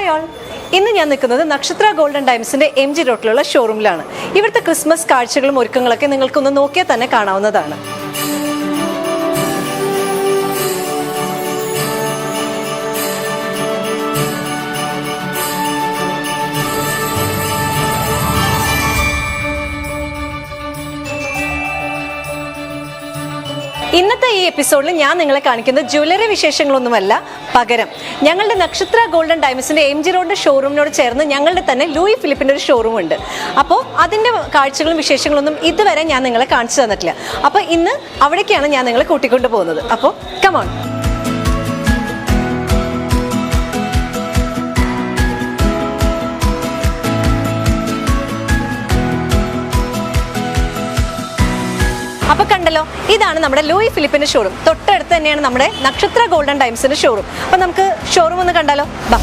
Hi all, ഇന്ന് ഞാൻ നിൽക്കുന്നത് നക്ഷത്ര ഗോൾഡൻ ഡയമണ്ട്സിന്റെ MG റോഡിലുള്ള ഷോറൂമിലാണ്. ഇവിടുത്തെ ക്രിസ്മസ് കാഴ്ചകളും ഒരുക്കങ്ങളൊക്കെ നിങ്ങൾക്കൊന്ന് നോക്കിയാൽ തന്നെ കാണാവുന്നതാണ്. ഇന്നത്തെ ഈ എപ്പിസോഡിൽ ഞാൻ നിങ്ങളെ കാണിക്കുന്നത് ജ്വല്ലറി വിശേഷങ്ങളൊന്നുമല്ല, പകരം ഞങ്ങളുടെ നക്ഷത്ര ഗോൾഡൻ ഡയമണ്ട്സിന്റെ MG റോഡ് ഷോറൂമിനോട് ചേർന്ന് ഞങ്ങളുടെ തന്നെ ലൂയി ഫിലിപ്പിന്റെ ഒരു ഷോറൂം ഉണ്ട്. അപ്പോൾ അതിന്റെ കാഴ്ചകളും വിശേഷങ്ങളൊന്നും ഇതുവരെ ഞാൻ നിങ്ങളെ കാണിച്ചു തന്നിട്ടില്ല. അപ്പോൾ ഇന്ന് അവിടേക്കാണ് ഞാൻ നിങ്ങളെ കൂട്ടിക്കൊണ്ടു പോകുന്നത്. അപ്പോൾ കമോൺ. അപ്പോൾ കണ്ടല്ലോ, ഇതാണ് നമ്മുടെ ലൂയി ഫിലിപ്പിന്റെ ഷോറൂം. തൊട്ടടുത്ത് തന്നെയാണ് നമ്മുടെ നക്ഷത്ര ഗോൾഡൻ ഡയമണ്ട്സിന്റെ ഷോറൂം. അപ്പോൾ നമുക്ക് ഷോറൂം ഒന്ന് കണ്ടാലോ? ബാ.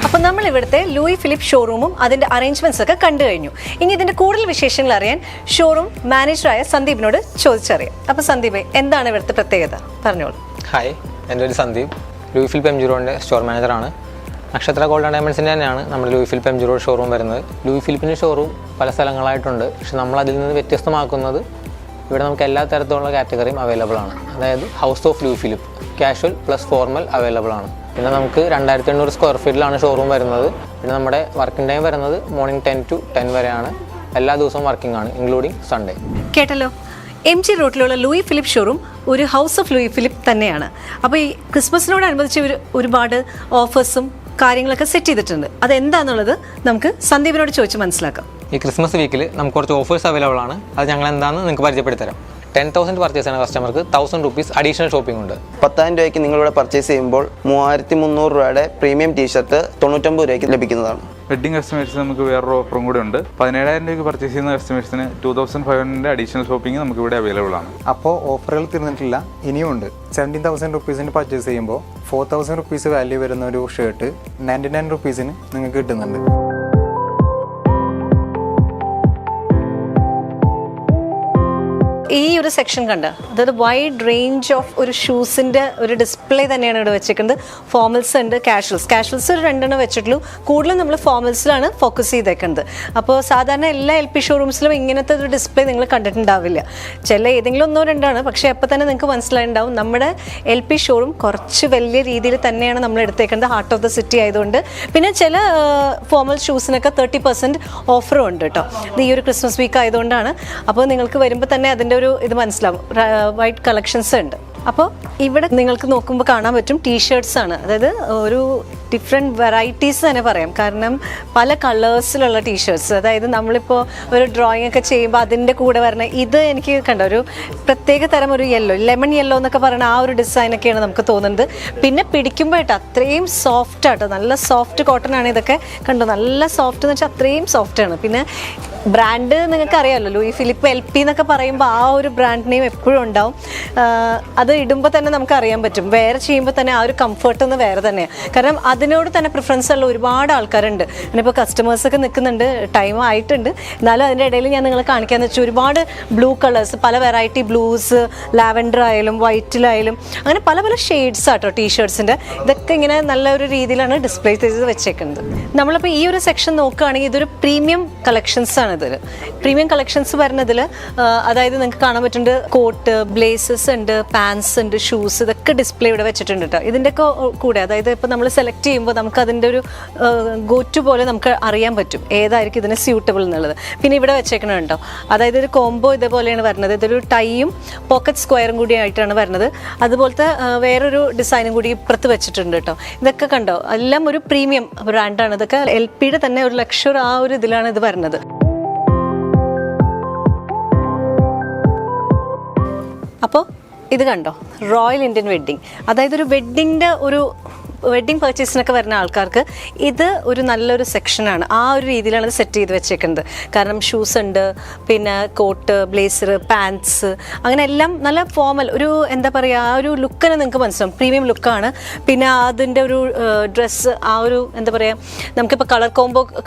അപ്പോൾ നമ്മൾ ഇവിടുത്തെ ലൂയി ഫിലിപ്പ് ഷോറൂമും അതിൻ്റെ അറേഞ്ച്മെൻറ്റ്സ് ഒക്കെ കണ്ടു കഴിഞ്ഞു. ഇനി ഇതിൻ്റെ കൂടുതൽ വിശേഷങ്ങൾ അറിയാൻ ഷോറൂം മാനേജറായ സന്ദീപിനോട് ചോദിച്ചറിയാം. അപ്പോൾ സന്ദീപ്, എന്താണ് ഇവിടുത്തെ പ്രത്യേകത? പറഞ്ഞോളൂ. ഹായ്, എൻ്റെ ഒരു സന്ദീപ്, ലൂയി ഫിലിപ്പ് MG റോഡിൻ്റെ സ്റ്റോർ മാനേജറാണ്. നക്ഷത്ര ഗോൾഡൻ ഡയമണ്ട്സിൻ്റെ തന്നെയാണ് നമ്മുടെ Louis Philippe MG road showroom വരുന്നത്. ലൂയി ഫിലിപ്പിൻ്റെ ഷോറൂം പല സ്ഥലങ്ങളായിട്ടുണ്ട്. പക്ഷെ നമ്മൾ അതിൽ നിന്ന് വ്യത്യസ്തമാക്കുന്നത് ഇവിടെ നമുക്ക് എല്ലാ തരത്തിലുള്ള കാറ്റഗറിയും അവൈലബിൾ ആണ്. അതായത് house of Louis Philippe, casual plus formal available ആണ്. പിന്നെ നമുക്ക് 2800 സ്ക്വയർ ഫീറ്റിലാണ് ഷോറൂം വരുന്നത്. പിന്നെ നമ്മുടെ വർക്കിംഗ് ടൈം വരുന്നത് മോർണിംഗ് 10 to 10 വരെയാണ്. എല്ലാ ദിവസവും വർക്കിംഗ് ആണ്, ഇൻക്ലൂഡിങ് സൺഡേ. കേട്ടല്ലോ, MG റോഡിലുള്ള ലൂയി ഫിലിപ്പ് ഷോറൂം ഒരു ഹൗസ് ഓഫ് ലൂയി ഫിലിപ്പ് തന്നെയാണ്. അപ്പോൾ ഈ ക്രിസ്മസിനോടനുബന്ധിച്ച് ഒരുപാട് ഓഫേഴ്സും കാര്യങ്ങളൊക്കെ സെറ്റ് ചെയ്തിട്ടുണ്ട്. അതെന്താണെന്നുള്ളത് നമുക്ക് സന്ദീപിനോട് ചോദിച്ച് മനസ്സിലാക്കാം. ഈ ക്രിസ്മസ് വീക്കിൽ നമുക്ക് കുറച്ച് ഓഫേഴ്സ് അവൈലബിൾ ആണ്. അത് ഞങ്ങൾ എന്താണെന്ന് നിങ്ങൾക്ക് പരിചയപ്പെടുത്തി തരാം. 10,000 പർച്ചേസ് ചെയ്യുന്ന കസ്റ്റമർക്ക് 1,000 rupees അഡീഷണൽ ഷോപ്പിംഗ് ഉണ്ട്. 10,000 രൂപയ്ക്ക് നിങ്ങളിവിടെ പർച്ചേസ് ചെയ്യുമ്പോൾ 3,300 രൂപയുടെ പ്രീമിയം ടീഷർട്ട് 99 രൂപയ്ക്ക് ലഭിക്കുന്നതാണ്. വെഡിങ് കസ്റ്റമേഴ്സ് നമുക്ക് വേറൊരു ഓഫറും കൂടെ ഉണ്ട്. 17,000 രൂപയ്ക്ക് പർച്ചേസ് ചെയ്യുന്ന കസ്റ്റമേഴ്സിന് 2,500 അഡീഷണൽ ഷോപ്പിംഗ് നമുക്ക് ഇവിടെ അവൈലബിൾ ആണ്. അപ്പോൾ ഓഫറുകൾ തീർന്നിട്ടില്ല, ഇനിയും ഉണ്ട്. 17,000 റുപ്പീസിന് പർച്ചേസ് ചെയ്യുമ്പോൾ 4,000 റുപ്പീസ് വാല്യൂ വരുന്ന ഒരു ഷർട്ട് 99 റുപ്പീസിന് നിങ്ങൾക്ക് കിട്ടുന്നുണ്ട്. ഈ ഒരു സെക്ഷൻ കണ്ട്, അതായത് വൈഡ് റേഞ്ച് ഓഫ് ഒരു ഷൂസിൻ്റെ ഒരു ഡിസ്പ്ലേ തന്നെയാണ് ഇവിടെ വെച്ചിരിക്കുന്നത്. ഫോർമൽസ് ഉണ്ട്, കാഷ്വൽസ് ഒരു 2 വെച്ചിട്ടുള്ളൂ. കൂടുതലും നമ്മൾ ഫോർമൽസിലാണ് ഫോക്കസ് ചെയ്തേക്കുന്നത്. അപ്പോൾ സാധാരണ എല്ലാ LP ഷോറൂംസിലും ഇങ്ങനത്തെ ഒരു ഡിസ്പ്ലേ നിങ്ങൾ കണ്ടിട്ടുണ്ടാവില്ല. ചില ഏതെങ്കിലും 1-2 പക്ഷേ അപ്പോൾ തന്നെ നിങ്ങൾക്ക് മനസ്സിലായിട്ടുണ്ടാവും നമ്മുടെ LP ഷോറൂം കുറച്ച് വലിയ രീതിയിൽ തന്നെയാണ് നമ്മൾ എടുത്തേക്കുന്നത്, ഹാർട്ട് ഓഫ് ദ സിറ്റി ആയതുകൊണ്ട്. പിന്നെ ചില ഫോർമൽ ഷൂസിനൊക്കെ 30% ഓഫറും ഉണ്ട് കേട്ടോ. ഇത് ഈ ഒരു ക്രിസ്മസ് വീക്ക് ആയതുകൊണ്ടാണ്. അപ്പോൾ നിങ്ങൾക്ക് വരുമ്പോൾ തന്നെ അതിൻ്റെ ഇത് മനസ്സിലാവും. വൈറ്റ് കളക്ഷൻസ് ഉണ്ട്. അപ്പോൾ ഇവിടെ നിങ്ങൾക്ക് നോക്കുമ്പോൾ കാണാൻ പറ്റും ടീഷർട്ട്സ് ആണ്. അതായത് ഒരു ഡിഫറെൻറ്റ് വെറൈറ്റീസ് തന്നെ പറയാം. കാരണം പല കളേഴ്സിലുള്ള ടീഷർട്ട്സ്, അതായത് നമ്മളിപ്പോൾ ഒരു ഡ്രോയിങ് ഒക്കെ ചെയ്യുമ്പോൾ അതിൻ്റെ കൂടെ വരണ ഇത് എനിക്ക് കണ്ട ഒരു പ്രത്യേക തരം ഒരു ലെമൺ യെല്ലോ എന്നൊക്കെ പറയുന്ന ആ ഒരു ഡിസൈനൊക്കെയാണ് നമുക്ക് തോന്നുന്നത്. പിന്നെ പിടിക്കുമ്പോഴായിട്ട് അത്രയും സോഫ്റ്റ് ആട്ടോ, നല്ല സോഫ്റ്റ് കോട്ടൺ ആണ് ഇതൊക്കെ. കണ്ടോ, നല്ല സോഫ്റ്റ് എന്ന് വെച്ചാൽ അത്രയും സോഫ്റ്റാണ്. പിന്നെ ബ്രാൻഡ് നിങ്ങൾക്ക് അറിയാമല്ലോ, ലൂയി ഫിലിപ്പ് LP എന്നൊക്കെ പറയുമ്പോൾ ആ ഒരു ബ്രാൻഡ് നെയിം എപ്പോഴും ഉണ്ടാവും. അത് ഇടുമ്പോൾ തന്നെ നമുക്ക് അറിയാൻ പറ്റും. വേറെ ചെയ്യുമ്പോൾ തന്നെ ആ ഒരു കംഫർട്ട് ഒന്ന് വേറെ തന്നെയാണ്. കാരണം അതിനോട് തന്നെ പ്രിഫറൻസ് ഉള്ള ഒരുപാട് ആൾക്കാരുണ്ട്. ഇനിയിപ്പോൾ കസ്റ്റമേഴ്സൊക്കെ നിൽക്കുന്നുണ്ട്, ടൈം ആയിട്ടുണ്ട്. എന്നാലും അതിൻ്റെ ഇടയിൽ ഞാൻ നിങ്ങളെ കാണിക്കാമെന്ന് വെച്ചാൽ ഒരുപാട് ബ്ലൂ കളേഴ്സ്, പല വെറൈറ്റി ബ്ലൂസ്, ലാവൻഡർ ആയാലും വൈറ്റിലായാലും അങ്ങനെ പല പല ഷെയ്ഡ്സ് ആട്ടോ ടീഷർട്ട്സിൻ്റെ. ഇതൊക്കെ ഇങ്ങനെ നല്ലൊരു രീതിയിലാണ് ഡിസ്പ്ലേ ചെയ്ത് വെച്ചേക്കുന്നത്. നമ്മളിപ്പോൾ ഈ ഒരു സെക്ഷൻ നോക്കുകയാണെങ്കിൽ ഇതൊരു പ്രീമിയം കളക്ഷൻസ് ആണ്. ഇതിൽ പ്രീമിയം കളക്ഷൻസ് വരുന്നതിൽ അതായത് നിങ്ങൾക്ക് കാണാൻ പറ്റുന്നുണ്ട് കോട്ട്, ബ്ലേസസ് ഉണ്ട്, പാൻസ് ഉണ്ട്, ഷൂസ്, ഇതൊക്കെ ഡിസ്പ്ലേ ഇവിടെ വെച്ചിട്ടുണ്ട് കേട്ടോ. ഇതിൻ്റെയൊക്കെ കൂടെ അതായത് ഇപ്പോൾ നമ്മൾ സെലക്ട് ചെയ്യുമ്പോൾ നമുക്ക് അതിൻ്റെ ഒരു ഗോറ്റു പോലെ നമുക്ക് അറിയാൻ പറ്റും ഏതായിരിക്കും ഇതിന് സ്യൂട്ടബിൾ എന്നുള്ളത്. പിന്നെ ഇവിടെ വെച്ചേക്കണുണ്ടോ, അതായത് ഒരു കോംബോ ഇതേപോലെയാണ് വരുന്നത്. ഇതൊരു ടൈയും പോക്കറ്റ് സ്ക്വയറും കൂടി ആയിട്ടാണ് വരുന്നത്. അതുപോലത്തെ വേറൊരു ഡിസൈനും കൂടി ഇപ്പുറത്ത് വെച്ചിട്ടുണ്ട് കേട്ടോ. ഇതൊക്കെ കണ്ടോ, എല്ലാം ഒരു പ്രീമിയം ബ്രാൻഡാണ്. ഇതൊക്കെ LPയുടെ തന്നെ ഒരു ലക്ഷർ ആ ഒരു ഇതിലാണ് ഇത് വരുന്നത്. അപ്പോൾ ഇത് കണ്ടോ, റോയൽ ഇന്ത്യൻ വെഡ്ഡിങ്, അതായത് ഒരു വെഡ്ഡിങ്ങിൻ്റെ ഒരു വെഡ്ഡിങ് പർച്ചേസിനൊക്കെ വരുന്ന ആൾക്കാർക്ക് ഇത് ഒരു നല്ലൊരു സെക്ഷനാണ്. ആ ഒരു രീതിയിലാണ് ഇത് സെറ്റ് ചെയ്ത് വെച്ചേക്കുന്നത്. കാരണം ഷൂസ് ഉണ്ട്, പിന്നെ കോട്ട്, ബ്ലേസർ, പാൻസ്, അങ്ങനെ എല്ലാം നല്ല ഫോമൽ ഒരു എന്താ പറയുക, ആ ഒരു ലുക്കിന് നിങ്ങൾക്ക് മനസ്സിലാവും, പ്രീമിയം ലുക്കാണ്. പിന്നെ അതിൻ്റെ ഒരു ഡ്രസ്സ്, ആ ഒരു എന്താ പറയുക, നമുക്കിപ്പോൾ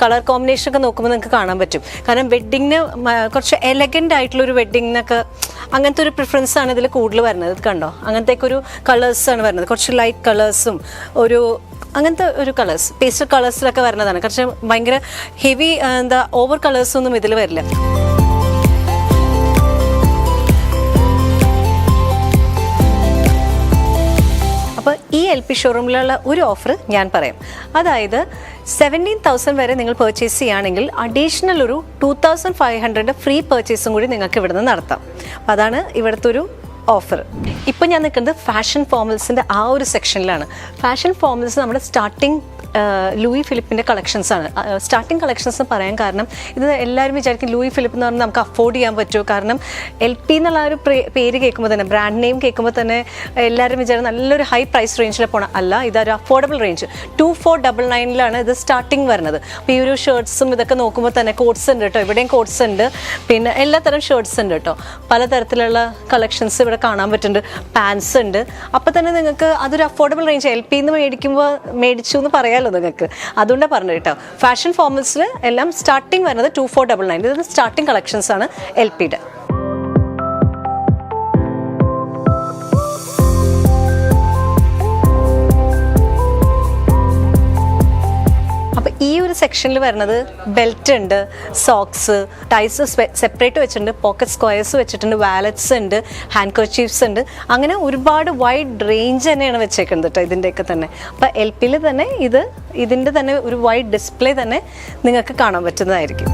കളർ കോമ്പിനേഷൻ ഒക്കെ നോക്കുമ്പോൾ നിങ്ങൾക്ക് കാണാൻ പറ്റും. കാരണം വെഡ്ഡിങ്ങിന് കുറച്ച് എലഗൻ്റ് ആയിട്ടുള്ളൊരു വെഡ്ഡിങ്ങിനൊക്കെ അങ്ങനത്തെ ഒരു പ്രിഫറൻസ് ആണ് ഇതിൽ കൂടുതൽ വരുന്നത്. ഇത് കണ്ടോ, അങ്ങനത്തേക്ക് ഒരു കളേഴ്സാണ് വരുന്നത്, കുറച്ച് ലൈറ്റ് കളേഴ്സും ഒരു അങ്ങനത്തെ ഒരു കളേഴ്സ്, പേസ്റ്റൽ കളേഴ്സിലൊക്കെ വരുന്നതാണ്. കുറച്ച് ഭയങ്കര ഹെവി എന്താ ഓവർ കളേഴ്സൊന്നും ഇതിൽ വരില്ല. അപ്പോൾ ഈ LP ഷോറൂമിലുള്ള ഒരു ഓഫർ ഞാൻ പറയാം. അതായത് 17,000 വരെ നിങ്ങൾ പർച്ചേസ് ചെയ്യുകയാണെങ്കിൽ അഡീഷണൽ ഒരു 2,500 ഫ്രീ പർച്ചേസും കൂടി നിങ്ങൾക്ക് ഇവിടുന്ന് നടത്താം. അതാണ് ഇവിടുത്തെ ഒരു ഓഫർ. ഇപ്പം ഞാൻ നിൽക്കുന്നത് ഫാഷൻ ഫോമൽസിൻ്റെ ആ ഒരു സെക്ഷനിലാണ്. ഫാഷൻ ഫോമൽസ് നമ്മുടെ സ്റ്റാർട്ടിങ് ലൂയി ഫിലിപ്പിൻ്റെ കളക്ഷൻസാണ്. സ്റ്റാർട്ടിങ് കളക്ഷൻസ് പറയാൻ കാരണം ഇത് എല്ലാവരും വിചാരിക്കും ലൂയി ഫിലിപ്പ് എന്ന് പറഞ്ഞാൽ നമുക്ക് അഫോർഡ് ചെയ്യാൻ പറ്റുമോ. കാരണം LP എന്നുള്ള ഒരു പേര് കേൾക്കുമ്പോൾ തന്നെ, ബ്രാൻഡ് നെയിം കേൾക്കുമ്പോൾ തന്നെ എല്ലാവരും വിചാരിക്കും നല്ലൊരു ഹൈ പ്രൈസ് റേഞ്ചിൽ പോകണം. അല്ല, ഇതൊരു അഫോർഡബിൾ റേഞ്ച് 2499 ഇത് സ്റ്റാർട്ടിങ് വരുന്നത്. അപ്പോൾ ഈ ഒരു ഷർട്ട്സും ഇതൊക്കെ നോക്കുമ്പോൾ തന്നെ കോട്ട്സ് ഉണ്ട് കേട്ടോ, ഇവിടെയും കോട്ട്സ് ഉണ്ട്, പിന്നെ എല്ലാത്തരം ഷർട്ട്സ് ഉണ്ട് കേട്ടോ, പലതരത്തിലുള്ള കളക്ഷൻസ് ഇവിടെ കാണാൻ പറ്റുന്നുണ്ട്, പാൻസ് ഉണ്ട്. അപ്പോൾ തന്നെ നിങ്ങൾക്ക് അതൊരു അഫോർഡബിൾ റേഞ്ച് LP മേടിച്ചു എന്ന് പറയാമല്ലോ നിങ്ങൾക്ക്. അതുകൊണ്ടാണ് പറഞ്ഞത് കേട്ടോ. ഫാഷൻ ഫോമൽസിൽ എല്ലാം സ്റ്റാർട്ടിങ് വരുന്നത് 2499. ഇത് സ്റ്റാർട്ടിങ് കളക്ഷൻസ് ആണ് LPയുടെ. ഈ ഒരു സെക്ഷനിൽ വരുന്നത് ബെൽറ്റ് ഉണ്ട്, സോക്സ്, ടൈസ് സെപ്പറേറ്റ് വെച്ചിട്ടുണ്ട്, പോക്കറ്റ് സ്ക്വയർസ് വെച്ചിട്ടുണ്ട്, വാലറ്റ്സ് ഉണ്ട്, ഹാൻഡ് കർച്ചീഫ്സ് ഉണ്ട്. അങ്ങനെ ഒരുപാട് വൈഡ് റേഞ്ച് തന്നെയാണ് വെച്ചേക്കുന്നത് കേട്ടോ ഇതിൻ്റെയൊക്കെ തന്നെ. അപ്പോൾ LPയിൽ തന്നെ ഇതിൻ്റെ തന്നെ ഒരു വൈഡ് ഡിസ്പ്ലേ തന്നെ നിങ്ങൾക്ക് കാണാൻ പറ്റുന്നതായിരിക്കും.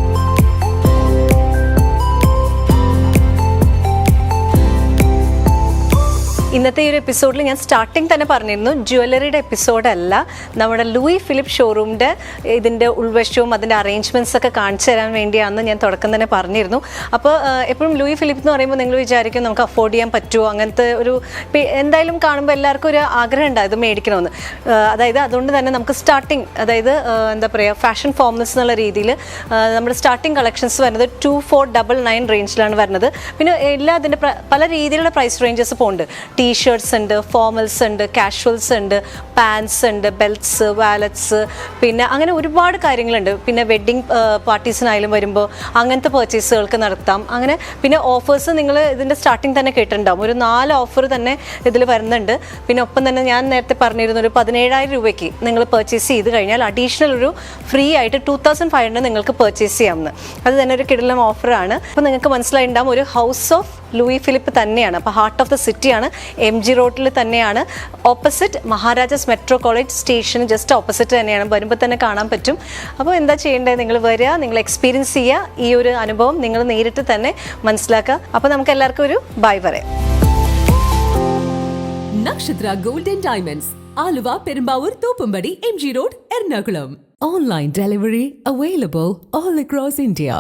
ഇന്നത്തെ ഈ ഒരു എപ്പിസോഡിൽ ഞാൻ സ്റ്റാർട്ടിങ് തന്നെ പറഞ്ഞിരുന്നു, ജ്വല്ലറിയുടെ എപ്പിസോഡല്ല, നമ്മുടെ ലൂയി ഫിലിപ്പ് ഷോറൂമിൻ്റെ ഇതിൻ്റെ ഉൾവശവും അതിൻ്റെ അറേഞ്ച്മെൻറ്റ്സ് ഒക്കെ കാണിച്ചു തരാൻ വേണ്ടിയാണെന്ന് ഞാൻ തുടക്കം തന്നെ പറഞ്ഞിരുന്നു. അപ്പോൾ എപ്പോഴും ലൂയി ഫിലിപ്പ് എന്ന് പറയുമ്പോൾ നിങ്ങൾ വിചാരിക്കും നമുക്ക് അഫോർഡ് ചെയ്യാൻ പറ്റുമോ, അങ്ങനത്തെ ഒരു എന്തായാലും കാണുമ്പോൾ എല്ലാവർക്കും ഒരു ആഗ്രഹം ഉണ്ടാകും ഇത് മേടിക്കണമെന്ന്. അതായത് അതുകൊണ്ട് തന്നെ നമുക്ക് സ്റ്റാർട്ടിങ്, അതായത് എന്താ പറയുക, ഫാഷൻ ഫോമൽസ് എന്നുള്ള രീതിയിൽ നമ്മുടെ സ്റ്റാർട്ടിങ് കളക്ഷൻസ് വരുന്നത് 2499 റേഞ്ചിലാണ് വരുന്നത്. പിന്നെ എല്ലാ അതിൻ്റെ പല രീതിയിലുള്ള പ്രൈസ് റേഞ്ചസ് പോകുന്നുണ്ട്. ടീഷർട്ട്സ് ഉണ്ട്, ഫോമൽസ് ഉണ്ട്, കാഷ്വൽസ് ഉണ്ട്, പാൻസ് ഉണ്ട്, ബെൽറ്റ്സ്, വാലറ്റ്സ്, പിന്നെ അങ്ങനെ ഒരുപാട് കാര്യങ്ങളുണ്ട്. പിന്നെ വെഡ്ഡിങ് പാർട്ടീസിനായാലും വരുമ്പോൾ അങ്ങനത്തെ പർച്ചേസുകൾക്ക് നടത്താം. അങ്ങനെ പിന്നെ ഓഫേഴ്സ് നിങ്ങൾ ഇതിൻ്റെ സ്റ്റാർട്ടിങ് തന്നെ കേട്ടിട്ടുണ്ടാവും, ഒരു 4 ഓഫർ തന്നെ ഇതിൽ വരുന്നുണ്ട്. പിന്നെ ഒപ്പം തന്നെ ഞാൻ നേരത്തെ പറഞ്ഞിരുന്ന ഒരു 17,000 രൂപയ്ക്ക് നിങ്ങൾ പർച്ചേസ് ചെയ്ത് കഴിഞ്ഞാൽ അഡീഷണൽ ഒരു ഫ്രീ ആയിട്ട് 2,500 നിങ്ങൾക്ക് പർച്ചേസ് ചെയ്യാമെന്ന്. അത് തന്നെ ഒരു കിടിലം ഓഫറാണ്. അപ്പോൾ നിങ്ങൾക്ക് മനസ്സിലായിട്ടുണ്ടാകും ഒരു ഹൗസ് ഓഫ് ലൂയി ഫിലിപ്പ് തന്നെയാണ്. അപ്പോൾ ഹാർട്ട് ഓഫ് ദ സിറ്റിയാണ്, MG റോഡിൽ തന്നെയാണ്, ഓപ്പോസിറ്റ് മഹാരാജാസ് മെട്രോ കോളേജ് സ്റ്റേഷന് ജസ്റ്റ് ഓപ്പോസിറ്റ് തന്നെയാണ്. വരുമ്പോൾ തന്നെ കാണാൻ പറ്റും. അപ്പോൾ എന്താ ചെയ്യേണ്ടത്, നിങ്ങൾ വരിക, നിങ്ങൾ എക്സ്പീരിയൻസ് ചെയ്യുക, ഈ ഒരു അനുഭവം നിങ്ങൾ നേരിട്ട് തന്നെ മനസ്സിലാക്കുക. അപ്പോൾ നമുക്ക് എല്ലാവർക്കും ഒരു ബൈ പറയാം. Nakshatra Gold and Diamonds, Aluva, Perumbavoor, Thoppambadi, MG Road, Ernakulam. Online delivery available all across India.